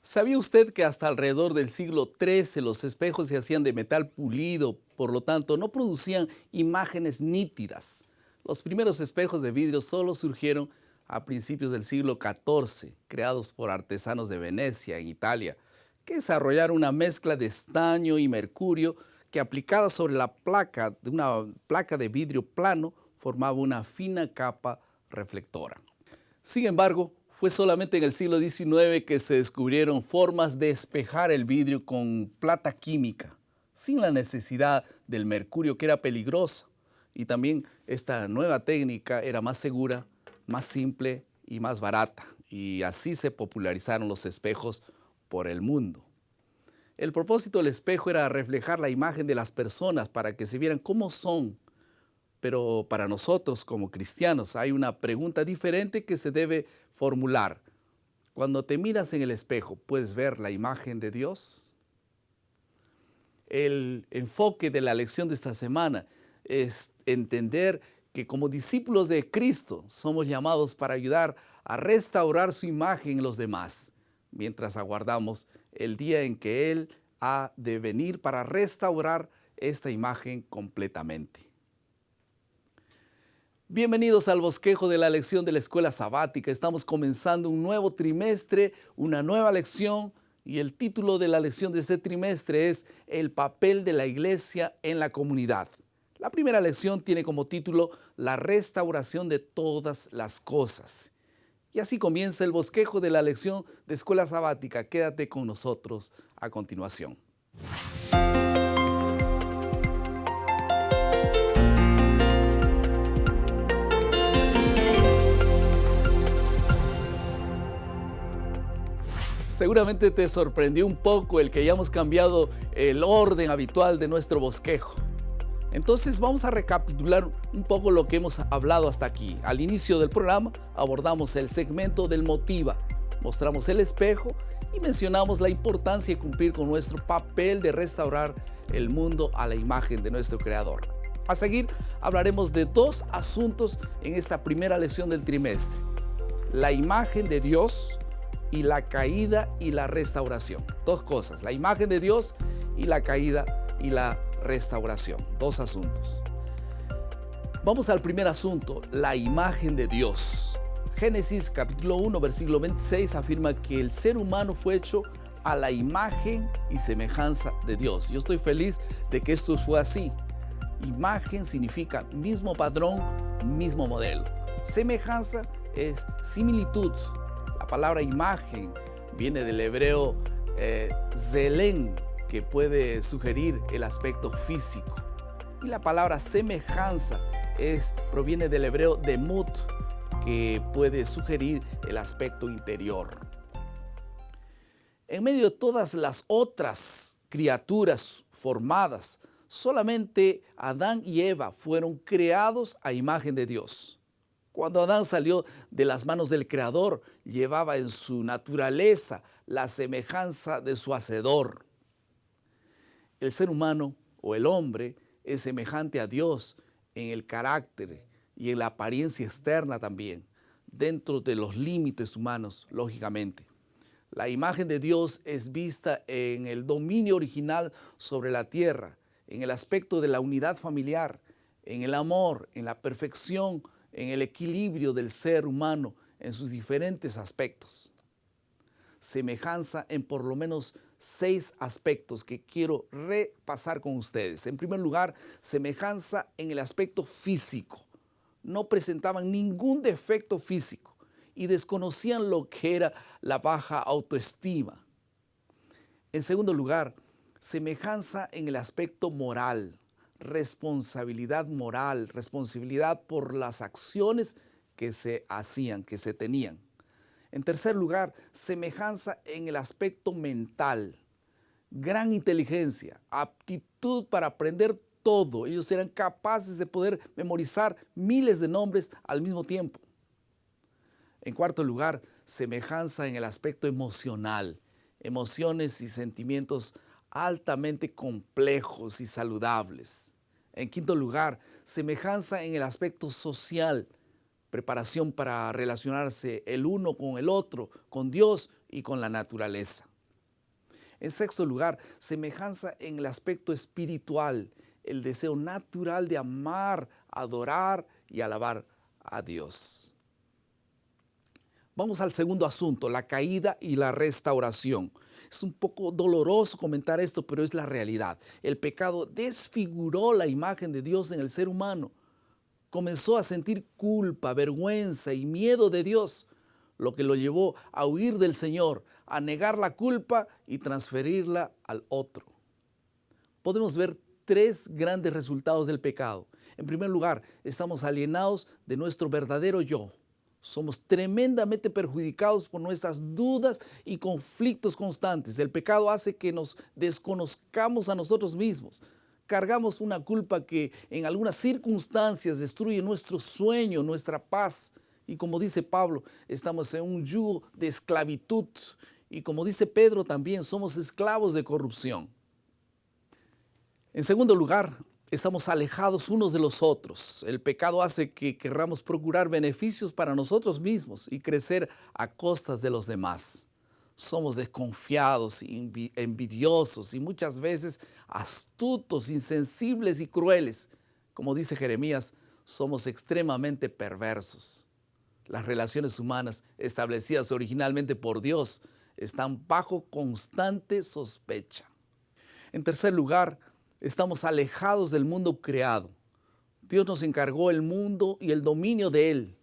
¿Sabía usted que hasta alrededor del siglo XIII los espejos se hacían de metal pulido, por lo tanto no producían imágenes nítidas? Los primeros espejos de vidrio solo surgieron a principios del siglo XIV, creados por artesanos de Venecia, en Italia, que desarrollaron una mezcla de estaño y mercurio que aplicada sobre la placa de una placa de vidrio plano formaba una fina capa reflectora. Sin embargo, fue solamente en el siglo XIX que se descubrieron formas de espejar el vidrio con plata química, sin la necesidad del mercurio, que era peligrosa. Y también esta nueva técnica era más segura, más simple y más barata. Y así se popularizaron los espejos por el mundo. El propósito del espejo era reflejar la imagen de las personas para que se vieran cómo son. Pero para nosotros como cristianos hay una pregunta diferente que se debe formular. Cuando te miras en el espejo, ¿puedes ver la imagen de Dios? El enfoque de la lección de esta semana es entender que como discípulos de Cristo somos llamados para ayudar a restaurar su imagen en los demás, mientras aguardamos el día en que Él ha de venir para restaurar esta imagen completamente. Bienvenidos al bosquejo de la lección de la escuela sabática. Estamos comenzando un nuevo trimestre, una nueva lección, y el título de la lección de este trimestre es El papel de la iglesia en la comunidad. La primera lección tiene como título La restauración de todas las cosas. Y así comienza el bosquejo de la lección de escuela sabática. Quédate con nosotros a continuación. Seguramente te sorprendió un poco el que hayamos cambiado el orden habitual de nuestro bosquejo. Entonces vamos a recapitular un poco lo que hemos hablado hasta aquí. Al inicio del programa abordamos el segmento del motiva, mostramos el espejo y mencionamos la importancia de cumplir con nuestro papel de restaurar el mundo a la imagen de nuestro Creador. A seguir hablaremos de dos asuntos en esta primera lección del trimestre: la imagen de Dios y la caída y la restauración. Dos cosas: la imagen de Dios y la caída y la restauración. Dos asuntos. Vamos al primer asunto, la imagen de Dios. Génesis capítulo 1, versículo 26 afirma que el ser humano fue hecho a la imagen y semejanza de Dios. Yo estoy feliz de que esto fue así. Imagen significa mismo padrón, mismo modelo. Semejanza es similitud. La palabra imagen viene del hebreo zelén, que puede sugerir el aspecto físico. Y la palabra semejanza proviene del hebreo demut, que puede sugerir el aspecto interior. En medio de todas las otras criaturas formadas, solamente Adán y Eva fueron creados a imagen de Dios. Cuando Adán salió de las manos del Creador, llevaba en su naturaleza la semejanza de su Hacedor. El ser humano o el hombre es semejante a Dios en el carácter y en la apariencia externa también, dentro de los límites humanos, lógicamente. La imagen de Dios es vista en el dominio original sobre la tierra, en el aspecto de la unidad familiar, en el amor, en la perfección, en el equilibrio del ser humano en sus diferentes aspectos. Semejanza en por lo menos 6 aspectos que quiero repasar con ustedes. En primer lugar, semejanza en el aspecto físico. No presentaban ningún defecto físico y desconocían lo que era la baja autoestima. En segundo lugar, semejanza en el aspecto moral. Responsabilidad moral, responsabilidad por las acciones que se hacían, que se tenían. En tercer lugar, semejanza en el aspecto mental. Gran inteligencia, aptitud para aprender todo. Ellos eran capaces de poder memorizar miles de nombres al mismo tiempo. En cuarto lugar, semejanza en el aspecto emocional. Emociones y sentimientos altamente complejos y saludables. En quinto lugar, semejanza en el aspecto social. Preparación para relacionarse el uno con el otro, con Dios y con la naturaleza. En sexto lugar, semejanza en el aspecto espiritual, el deseo natural de amar, adorar y alabar a Dios. Vamos al segundo asunto, la caída y la restauración. Es un poco doloroso comentar esto, pero es la realidad. El pecado desfiguró la imagen de Dios en el ser humano. Comenzó a sentir culpa, vergüenza y miedo de Dios, lo que lo llevó a huir del Señor, a negar la culpa y transferirla al otro. Podemos ver tres grandes resultados del pecado. En primer lugar, estamos alienados de nuestro verdadero yo. Somos tremendamente perjudicados por nuestras dudas y conflictos constantes. El pecado hace que nos desconozcamos a nosotros mismos. Cargamos una culpa que en algunas circunstancias destruye nuestro sueño, nuestra paz. Y como dice Pablo, estamos en un yugo de esclavitud. Y como dice Pedro también, somos esclavos de corrupción. En segundo lugar, estamos alejados unos de los otros. El pecado hace que querramos procurar beneficios para nosotros mismos y crecer a costas de los demás. Somos desconfiados, envidiosos y muchas veces astutos, insensibles y crueles. Como dice Jeremías, somos extremadamente perversos. Las relaciones humanas establecidas originalmente por Dios están bajo constante sospecha. En tercer lugar, estamos alejados del mundo creado. Dios nos encargó el mundo y el dominio de él,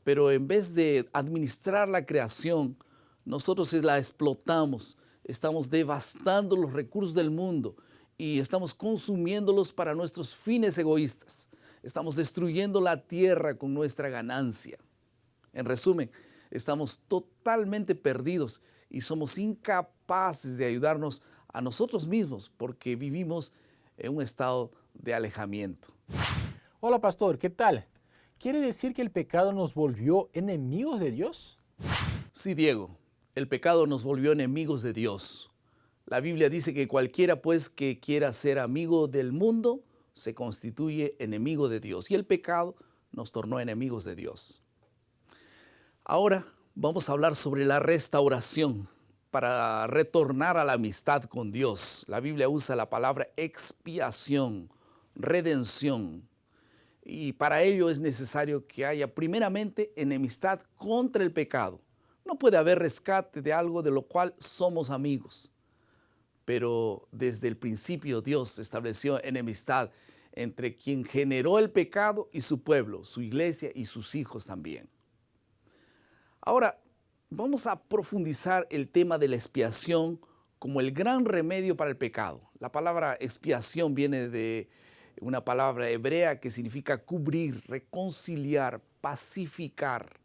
pero en vez de administrar la creación, nosotros la explotamos, estamos devastando los recursos del mundo y estamos consumiéndolos para nuestros fines egoístas. Estamos destruyendo la tierra con nuestra ganancia. En resumen, estamos totalmente perdidos y somos incapaces de ayudarnos a nosotros mismos porque vivimos en un estado de alejamiento. Hola pastor, ¿qué tal? ¿Quiere decir que el pecado nos volvió enemigos de Dios? Sí, Diego, el pecado nos volvió enemigos de Dios. La Biblia dice que cualquiera pues que quiera ser amigo del mundo se constituye enemigo de Dios y el pecado nos tornó enemigos de Dios. Ahora vamos a hablar sobre la restauración para retornar a la amistad con Dios. La Biblia usa la palabra expiación, redención. Y para ello es necesario que haya primeramente enemistad contra el pecado. No puede haber rescate de algo de lo cual somos amigos. Pero desde el principio Dios estableció enemistad entre quien generó el pecado y su pueblo, su iglesia y sus hijos también. Ahora, vamos a profundizar el tema de la expiación como el gran remedio para el pecado. La palabra expiación viene de una palabra hebrea que significa cubrir, reconciliar, pacificar.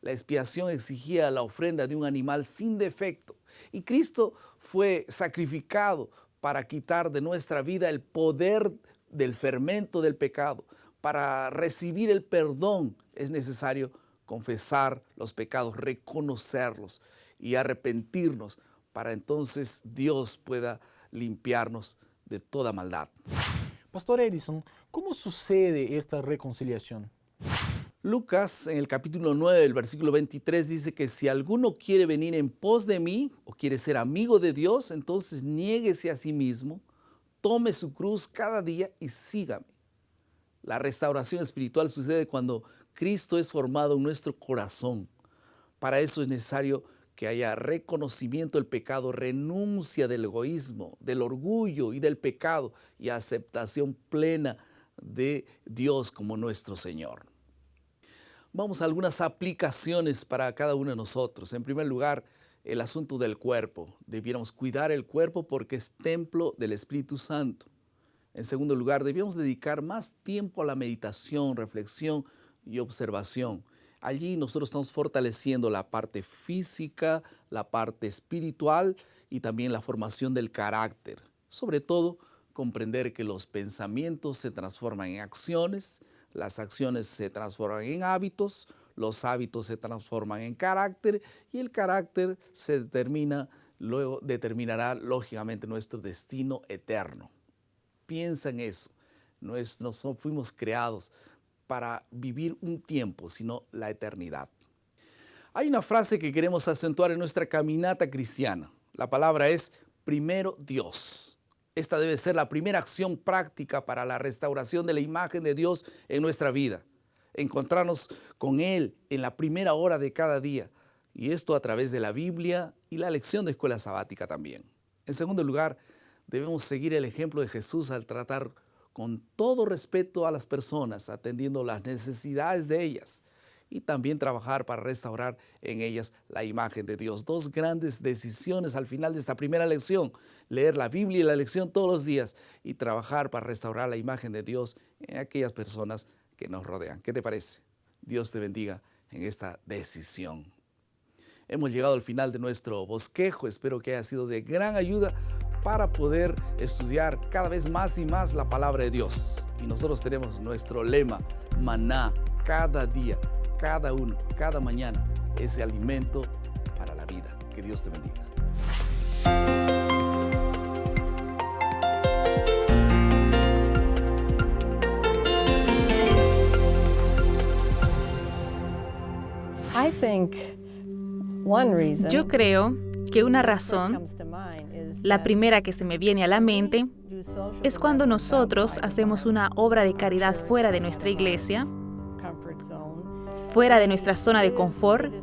La expiación exigía la ofrenda de un animal sin defecto y Cristo fue sacrificado para quitar de nuestra vida el poder del fermento del pecado. Para recibir el perdón es necesario confesar los pecados, reconocerlos y arrepentirnos para entonces Dios pueda limpiarnos de toda maldad. Pastor Edison, ¿cómo sucede esta reconciliación? Lucas en el capítulo 9, el versículo 23 dice que si alguno quiere venir en pos de mí o quiere ser amigo de Dios, entonces niéguese a sí mismo, tome su cruz cada día y sígame. La restauración espiritual sucede cuando Cristo es formado en nuestro corazón. Para eso es necesario que haya reconocimiento del pecado, renuncia del egoísmo, del orgullo y del pecado y aceptación plena de Dios como nuestro Señor. Vamos a algunas aplicaciones para cada uno de nosotros. En primer lugar, el asunto del cuerpo. Debiéramos cuidar el cuerpo porque es templo del Espíritu Santo. En segundo lugar, debíamos dedicar más tiempo a la meditación, reflexión y observación. Allí nosotros estamos fortaleciendo la parte física, la parte espiritual y también la formación del carácter. Sobre todo, comprender que los pensamientos se transforman en acciones, las acciones se transforman en hábitos, los hábitos se transforman en carácter y el carácter luego determinará lógicamente nuestro destino eterno. Piensa en eso. No fuimos creados para vivir un tiempo, sino la eternidad. Hay una frase que queremos acentuar en nuestra caminata cristiana. La palabra es primero Dios. Esta debe ser la primera acción práctica para la restauración de la imagen de Dios en nuestra vida. Encontrarnos con Él en la primera hora de cada día. Y esto a través de la Biblia y la lección de escuela sabática también. En segundo lugar, debemos seguir el ejemplo de Jesús al tratar con todo respeto a las personas, atendiendo las necesidades de ellas y también trabajar para restaurar en ellas la imagen de Dios. Dos grandes decisiones al final de esta primera lección: leer la Biblia y la lección todos los días y trabajar para restaurar la imagen de Dios en aquellas personas que nos rodean. ¿Qué te parece? Dios te bendiga en esta decisión. Hemos llegado al final de nuestro bosquejo. Espero que haya sido de gran ayuda para poder estudiar cada vez más y más la palabra de Dios. Y nosotros tenemos nuestro lema: maná, cada día, cada uno, cada mañana, ese alimento para la vida. Que Dios te bendiga. Yo creo que una razón, la primera que se me viene a la mente, es cuando nosotros hacemos una obra de caridad fuera de nuestra iglesia, fuera de nuestra zona de confort,